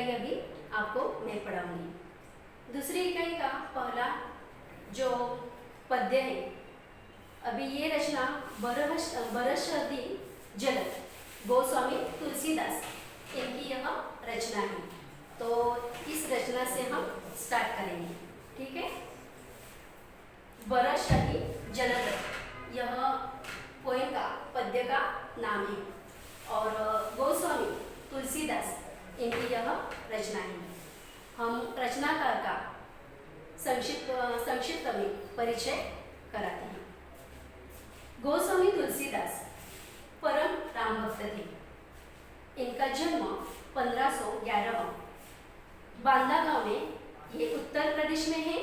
इकाई अभी आपको मैं पढ़ाऊंगी। दूसरी इकाई का पहला जो पद्य है, अभी ये रचना बरहषदि जलद गोस्वामी तुलसीदास इनकी यह रचना है। तो इस रचना से हम स्टार्ट करेंगे, ठीक है। बरहषदि जलद यह पोएम का पद्य का नाम है और गोस्वामी तुलसीदास इनकी यह रचना है। हम रचनाकार का संक्षिप्त में परिचय कराते हैं। गोस्वामी तुलसीदास परम राम भक्त थे। इनका जन्म 1511 बांदा गांव में, ये उत्तर प्रदेश में है,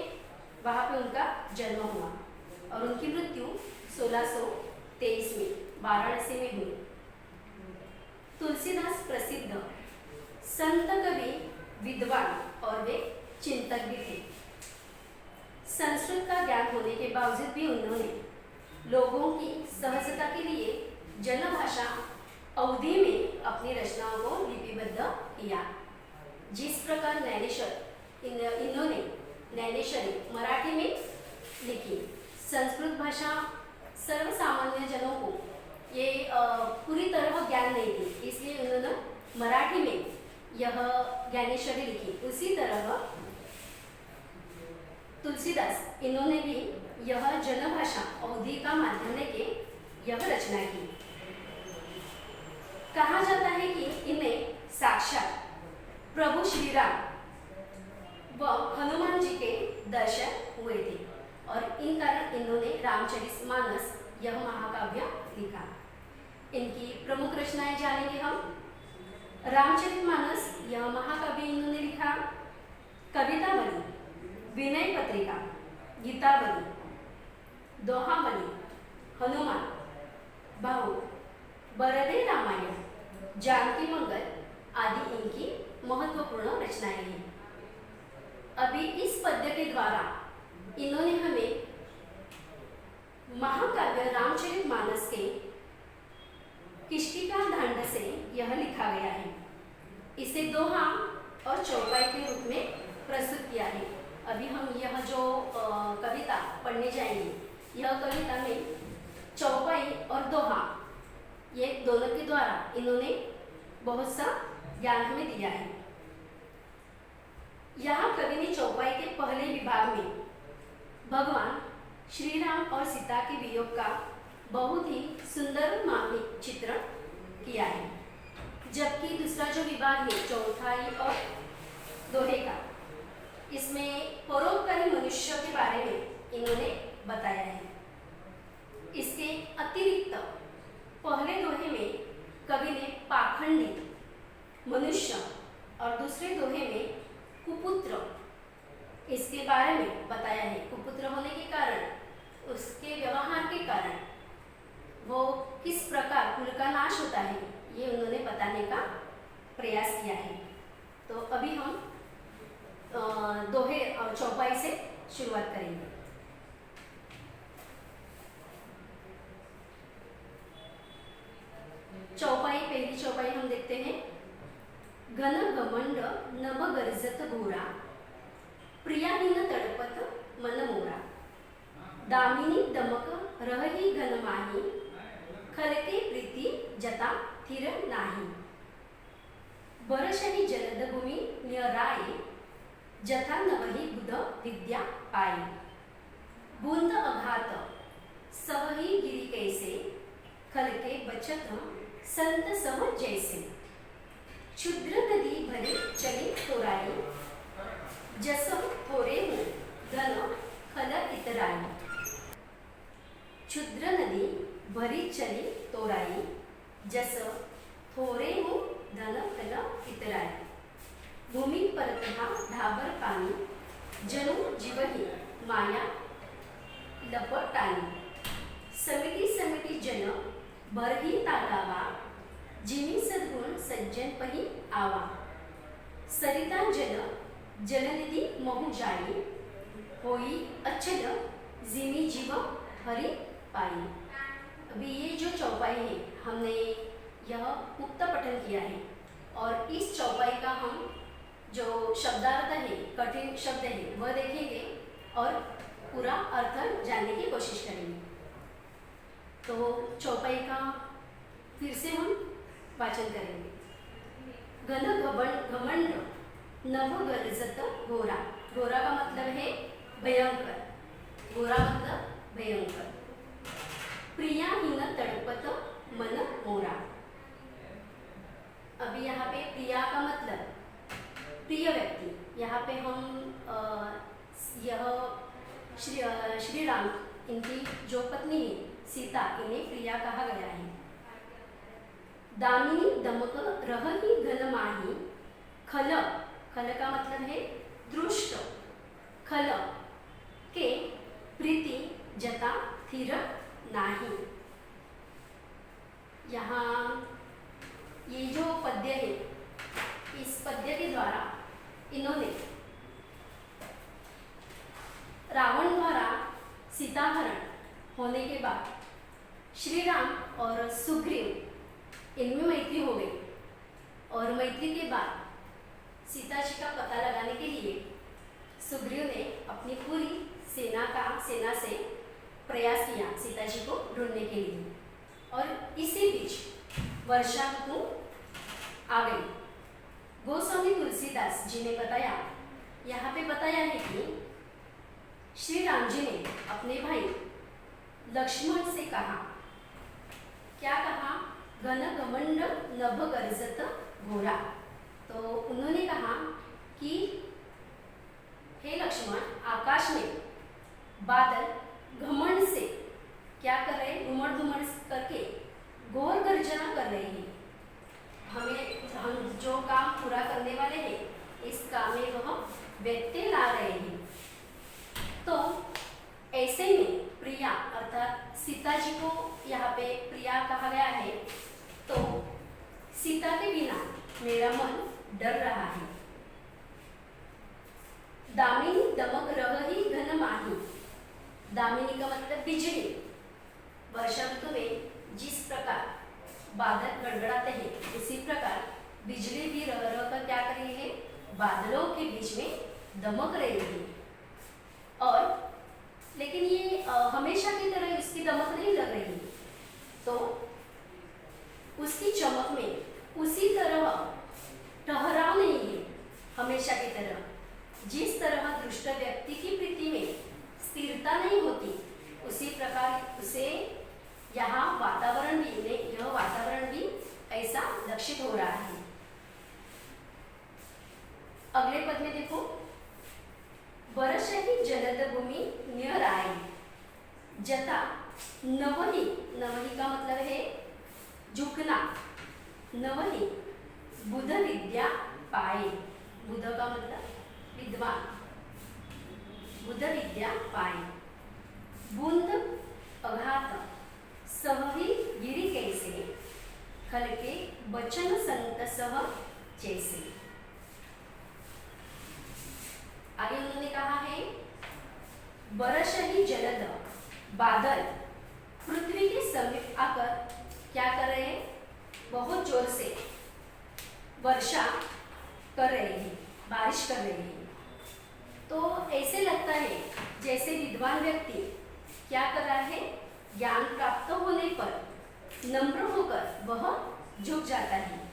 वहाँ पे उनका जन्म हुआ और उनकी मृत्यु 1623 में वाराणसी में हुई। तुलसीदास प्रसिद्ध संत, कवि, विद्वान और वे चिंतक भी थे। संस्कृत का ज्ञान होने के बावजूद भी उन्होंने लोगों की सहजता के लिए जनभाषा अवधी में अपनी रचनाओं को लिपिबद्ध किया। जिस प्रकार इन्होंने नैनेश्वरी मराठी में लिखी, संस्कृत भाषा सर्वसामान्य जनों को ये पूरी तरह ज्ञान नहीं थी, इसलिए उन्होंने मराठी में यह ज्ञानेश्वरी लिखी। उसी तरह तुलसीदास इन्होंने भी यह जनभाषा अवधी का माध्यम लेके यह रचना की। कहा जाता है कि इन्हें साक्षात प्रभु श्री राम व हनुमान जी के दर्शन हुए थे और इन कारण इन्होंने रामचरितमानस यह महाकाव्य लिखा। इनकी प्रमुख रचनाएं जानेंगे हम। रामचरितमानस यह महाकाव्य इन्होंने लिखा। कवितावली, विनय पत्रिका, गीतावली, दोहावली, हनुमान भाऊ, बरदे रामायण, जानकी मंगल आदि इनकी महत्वपूर्ण रचनाएं हैं। अभी इस पद्य के द्वारा इन्होंने हमें महाकाव्य रामचरितमानस के किष्किका ढांड से यह लिखा गया है। इसे दोहा और चौपाई के रूप में प्रस्तुत किया है। अभी हम यह जो कविता पढ़ने जाएंगे, यह कविता में चौपाई और दोहा ये दोनों के द्वारा इन्होंने बहुत सा ज्ञान हमें दिया है। यहाँ कवि ने चौपाई के पहले विभाग में भगवान श्री राम और सीता के वियोग का बहुत ही सुंदर मार्मिक चित्रण किया है, जबकि दूसरा जो विभाग है चौथाई और दोहे का, इसमें परोपकारी मनुष्य के बारे में इन्होंने बताया है। इसके अतिरिक्त पहले दोहे में कवि ने पाखंडी मनुष्य और दूसरे दोहे में कुपुत्र इसके बारे में बताया है। कुपुत्र होने के कारण, उसके व्यवहार के कारण वो किस प्रकार कुल का नाश होता है, ये उन्होंने बताने का प्रयास किया है। तो अभी हम दोहे और चौपाई से शुरुआत करेंगे। चौपाई, पहली चौपाई हम देखते हैं। घन घमंड नभ गर्जत घोरा, प्रियाहीन तड़पत मन मोरा, दामिनी दमक रहही घन माही, खलके प्रीति जता थिर नाही, बरषहि जलद भूमि न्यराई, जथा नवहि बुध विद्या पाई, बूंद अघात सहही गिरी कैसे, खलके बचत संत सम जैसे, क्षुद्र नदी भरे चले तोराई, जस थोरे हो धन खल इतराई, क्षुद्र नदी भरी चली तोराई, जस थोरे हो धन खल इतराई, भूमि परतहा ढाबर पानी, जनु जीवही माया लपटानी, समिति समिति जन भरही तालावा, जिमी सद्गुण सज्जन पही आवा, सरिता जल जलनिधि महु जाई, होई अचल जिमी जीव हरि पाई। अभी ये जो चौपाई है, हमने यह मुक्त पठन किया है और इस चौपाई का हम जो शब्दार्थ है, कठिन शब्द है, वह देखेंगे और पूरा अर्थ जानने की कोशिश करेंगे। तो चौपाई का फिर से हम वाचन करेंगे। घन घमंड नभ गर्जत घोरा। घोरा का मतलब है भयंकर। घोरा मतलब भयंकर। प्रियाहीन तड़पत मन मोरा। अभी यहाँ पे प्रिया का मतलब प्रिय व्यक्ति। यहाँ पे हम यह श्री राम, इनकी जो पत्नी है सीता, इन्हें प्रिया कहा गया है। दामिनी दमक रहही घन माही। खल, खल का मतलब है दृष्ट। खल के प्रीति जता थिर नाही। यहाँ ये जो पद्य है, इस पद्य के द्वारा इन्होंने रावण द्वारा सीताहरण होने के बाद श्री राम और सुग्रीव इनमें मैत्री हो गई, और मैत्री के बाद सीता जी का पता लगाने के लिए सुग्रीव ने अपनी पूरी सेना से प्रयास किया सीता जी को ढूंढने के लिए। और इसी बीच वर्षा ऋतु आ गई। गोस्वामी तुलसीदास जी ने बताया, यहाँ पे बताया है कि श्री राम जी ने अपने भाई लक्ष्मण से कहा, क्या कहा? घन घमंड नभ गर्जत घोरा। तो उन्होंने कहा कि हे लक्ष्मण, आकाश में बादल घमंड से क्या कर रहे हैं? घुमड़ घुमड़ करके घोर गर्जना कर रहे हैं। हम जो काम पूरा करने वाले हैं, इस काम में वह व्यत्यय ला रहे हैं। तो ऐसे में प्रिया अर्थात सीता जी को यहाँ पे प्रिया कहा गया है। तो सीता के बिना मेरा मन डर रहा है। दामिनी दमक रहही घन माही। दामिनी का मतलब बिजली। वर्षा ऋतु में जिस प्रकार बादल गड़गड़ाते हैं, उसी प्रकार बिजली भी रह रह कर क्या कर रही है? बादलों के बीच में दमक रही है। और लेकिन ये हमेशा की तरह इसकी दमक नहीं लग रही, तो उसकी चमक में उसी तरह ठहराव नहीं है। हमेशा की तरह जिस तरह दुष्ट व्यक्ति की प्रीति में स्थिरता नहीं होती, उसी प्रकार उसे यहाँ वातावरण भी, यह वातावरण भी ऐसा लक्षित हो रहा है। अगले पद में देखो, बरसही जलद भूमि नियर आए। जता नवही, नवही का मतलब है झुकना। नवही बुध विद्या पाए। बुध का मतलब विद्वान। बुध विद्या पाए। बूंद अघात सहही गिरी कैसे। खल के बचन संत सह जैसे। आगे उन्होंने कहा है, बरसही जलद, बादल पृथ्वी के समीप आकर क्या कर रहे हैं? बहुत जोर से वर्षा कर रहे हैं, बारिश कर रहे हैं। तो ऐसे लगता है जैसे विद्वान व्यक्ति क्या कर रहा है? ज्ञान प्राप्त होने पर नम्र होकर वह झुक जाता है।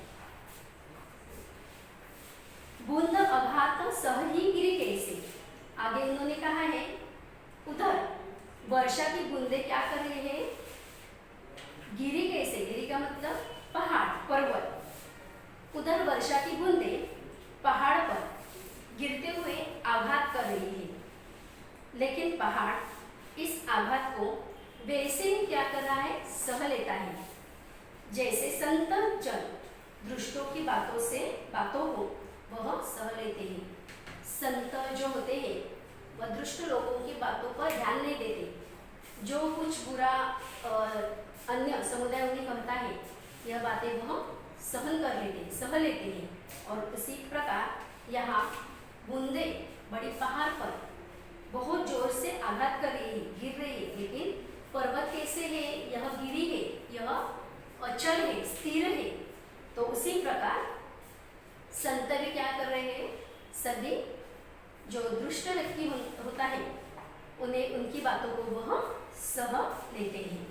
बूंद अघात सहही गिरी कैसे। आगे उन्होंने कहा है, उधर वर्षा की बूंदे क्या कर रहे हैं? गिरी कैसे। गिरी का मतलब पहाड़, पर्वत। उधर वर्षा की बूंदे पहाड़ पर गिरते हुए आघात कर रही है, लेकिन पहाड़ इस आघात को वैसे ही क्या कर रहा है? सह लेता है। जैसे संत जन दुष्टों की बातों को वह सह लेते हैं। संत जो होते हैं वह दुष्ट लोगों की बातों पर ध्यान नहीं देते। जो कुछ बुरा अन्य समुदाय उन्हें कहता है, यह बातें वह सह लेते हैं। और उसी प्रकार यहाँ बूंदे बड़ी पहाड़ पर बहुत जोर से आघात कर रही है, गिर रही है, लेकिन पर्वत कैसे है? यह गिरी है, यह अचल है, स्थिर है। तो उसी प्रकार संत भी क्या कर रहे हैं? सभी जो दुष्ट व्यक्ति होता है उन्हें उनकी बातों को वह सह लेते हैं।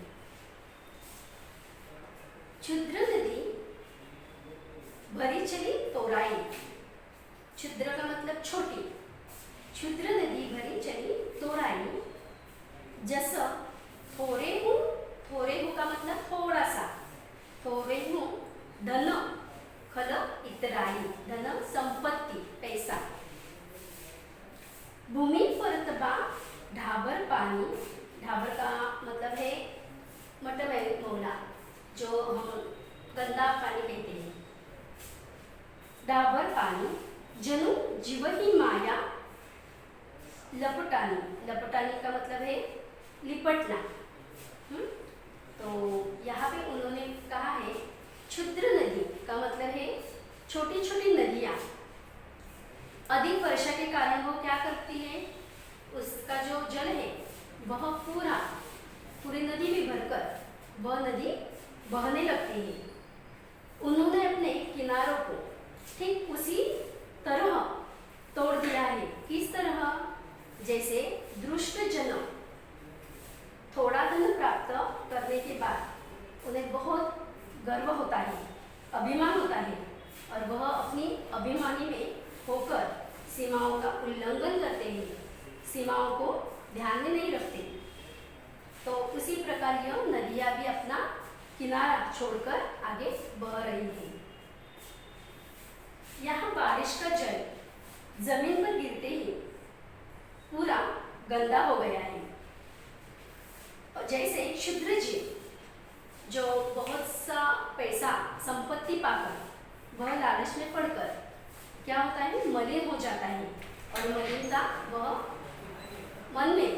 क्षुद्र नदी भरी चली तोराई। क्षुद्र का मतलब छोटी। क्षुद्र नदी भरी चली तोराई। जसं थोरे हूँ का मतलब थोड़ा सा। थोरे हूँ धन खल इतराई। धन संपत्ति पैसा। भूमि परतबा ढाबर पानी। ढाबर का मतलब है मटमैला, जो हम गंदा पानी कहते हैं। ढाबर पानी जनु जीव ही माया लपटानी। लपटानी का मतलब है लिपटना। तो यहाँ पे उन्होंने कहा है क्षुद्र नदी का मतलब है छोटी छोटी नदियाँ। अधिक वर्षा के कारण वो क्या करती है, उसका जो जल है वह पूरी नदी में भरकर वह नदी बहने लगती है। उन्होंने अपने किनारों को ठीक उसी तरह तोड़ दिया है। किस तरह? जैसे दुष्ट जन थोड़ा धन प्राप्त करने के बाद उन्हें बहुत गर्व होता है, अभिमान होता है, और वह अपनी अभिमानी में होकर सीमाओं का उल्लंघन करते हैं, सीमाओं को ध्यान में नहीं रखते। तो उसी प्रकार यह नदियाँ भी अपना किनारा छोड़कर आगे बह रही है। यहाँ बारिश का जल जमीन पर गिरते ही पूरा गंदा हो गया है। और जैसे क्षुद्र जीव जो बहुत सा पैसा संपत्ति पाकर वह लालच में पड़कर क्या होता है, मलिन हो जाता है, और मलिनता वह मन में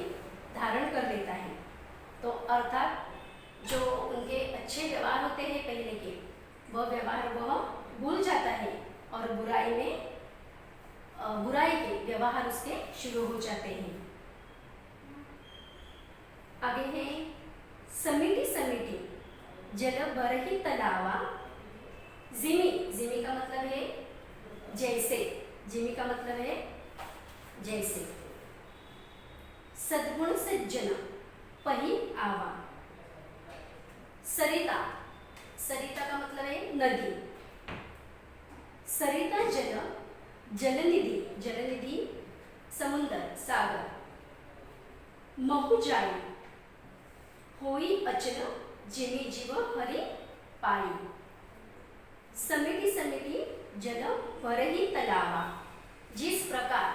धारण कर लेता है। तो अर्थात जो उनके अच्छे व्यवहार होते हैं पहले के, वह व्यवहार वह भूल जाता है और बुराई के व्यवहार उसके शुरू हो जाते हैं। आगे है समिति समिति जल बरही तलावा। जिमी, जिमी का मतलब है जैसे। जिमी का मतलब है जैसे। सद्गुण सज्जन पही आवा। सरिता, सरिता का मतलब है नदी। सरिता जल जलनिधि, जलनिधि समुद्र सागर। महुजाई होई अचल जिमी जीव हरि पाई। समिति समिति जल भरही तलावा। जिस प्रकार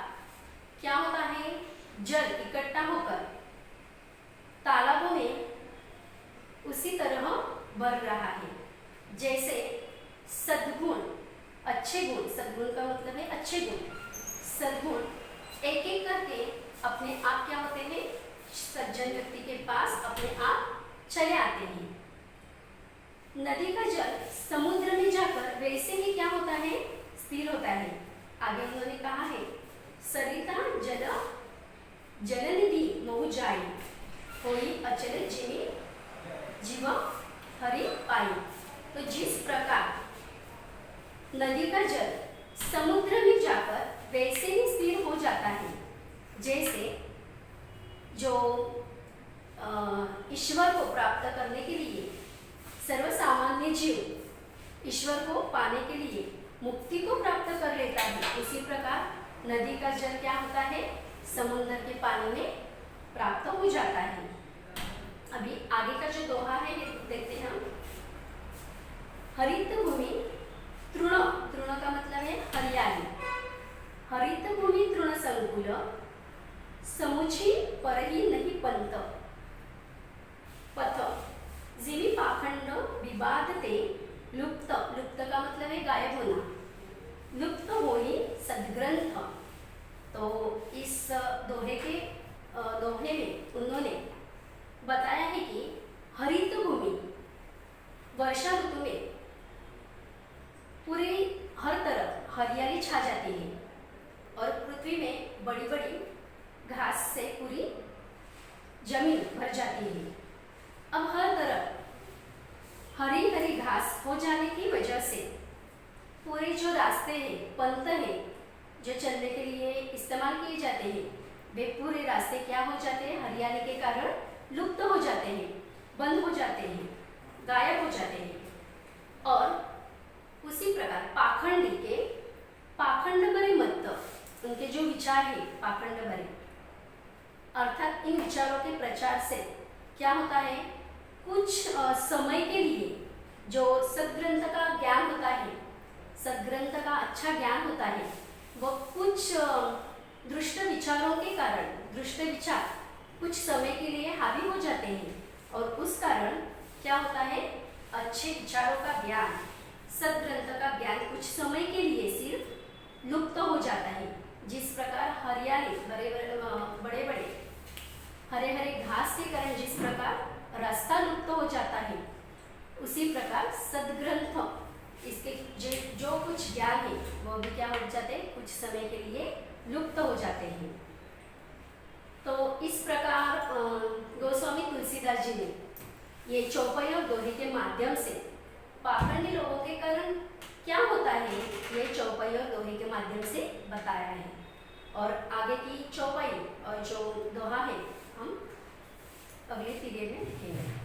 क्या होता है, जल इकट्ठा होकर तालाबों में उसी तरह भर रहा है। जैसे सद्गुण अच्छे गुण, सद्गुण का मतलब है अच्छे गुण, सद्गुण एक एक करके अपने आप क्या होते हैं, सज्जन व्यक्ति के पास अपने आप चले आते हैं। नदी का जल समुद्र में जाकर वैसे ही क्या होता है, स्थिर होता है। आगे उन्होंने कहा है सरिता जल जलनिधि महुजाई होई अचल जिमी जीव हरि पाई। तो जिस प्रकार नदी का जल समुद्र में जाकर वैसे ही स्थिर हो जाता है, जैसे जो ईश्वर को प्राप्त करने के लिए सर्वसामान्य जीव ईश्वर को पाने के लिए मुक्ति को प्राप्त कर लेता है, उसी प्रकार नदी का जल क्या होता है, समुद्र के पानी में प्राप्त हो जाता है। अभी आगे का जो दोहा है देखते हैं हम। हरित भूमि तृण, तृण का मतलब है हरियाली। हरित भूमि तृण संकुल समुची परही नहीं पंत। पथ जिमी पाखंड विवादते लुप्त, लुप्त का मतलब है गायब होना। लुप्त होई सद्ग्रंथ। तो इस दोहे में उन्होंने बताया है कि हरित भूमि वर्षा ऋतु में पूरी हर तरफ हरियाली छा जाती है और पृथ्वी में बड़ी बड़ी घास से पूरी जमीन भर जाती है। अब हर तरफ हरी हरी घास हो जाने की वजह से पूरे जो रास्ते हैं, पंथ है, जो चलने के लिए इस्तेमाल किए जाते हैं वे पूरे रास्ते क्या हो जाते हैं, हरियाली के कारण लुप्त हो जाते हैं, बंद हो जाते हैं, गायब हो जाते हैं। और उसी प्रकार पाखंडी के पाखंड भरे मत, उनके जो विचार है पाखंड भरे, अर्थात इन विचारों के प्रचार से क्या होता है, कुछ समय के लिए जो सद्ग्रंथ का ज्ञान होता है, सद्ग्रंथ का अच्छा ज्ञान होता है, वह कुछ दुष्ट विचारों के कारण, दुष्ट विचार कुछ समय के लिए हावी हो जाते हैं और उस कारण क्या होता है, अच्छे विचारों का ज्ञान, सद्ग्रंथ का ज्ञान कुछ समय के लिए सिर्फ लुप्त हो जाता है। जिस प्रकार हरियाली बड़े बड़े हरे हरे घास के कारण जिस प्रकार रास्ता लुप्त हो जाता है, उसी प्रकार सद्ग्रंथ इसके जो कुछ ज्ञान है वो भी क्या हो जाते हैं, कुछ समय के लिए लुप्त हो जाते हैं। तो इस प्रकार गोस्वामी तुलसीदास जी ने ये चौपाई और दोहे के माध्यम से पाखंडी लोगों के कारण क्या होता है, ये चौपाई और दोहे के माध्यम से बताया है। और आगे की चौपाई और जो दोहा है हम अगले पीरियड में देखेंगे।